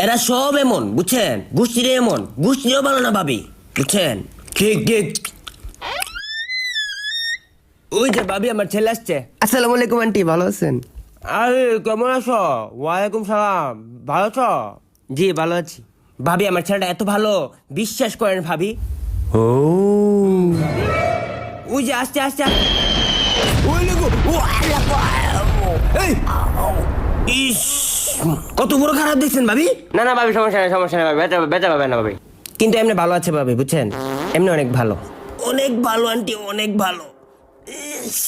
এরা সব এমন বুঝছেন, গোষ্ঠীরে এমন, গোষ্ঠীরও ভালো না ভাবি বুঝছেন। ঠিক ঠিক। ওই যে ভাবি আমার ছেলে আসছে। আসসালামু আলাইকুম আন্টি, ভালো আছেন? আরে কেমন আছো? ওয়ালাইকুম সালাম। ভালো আছো? জি ভালো আছি। ভাবি আমার ছেলেটা এত ভালো, বিশ্বাস করেন ভাবি। ও ওই যে আসছে আসছে। ওই দেখো, ও আল্লাহ গো। এই, ইস, কত বড় খারাপ দেখছেন ভাবি। না না ভাবি, সমস্যা নেই সমস্যা নেই ভাবি, বেচা পাবে না ভাবি। কিন্তু এমনি ভালো আছে ভাবি বুঝছেন, এমনি অনেক ভালো, অনেক ভালো আন্টি, অনেক ভালো। ইস।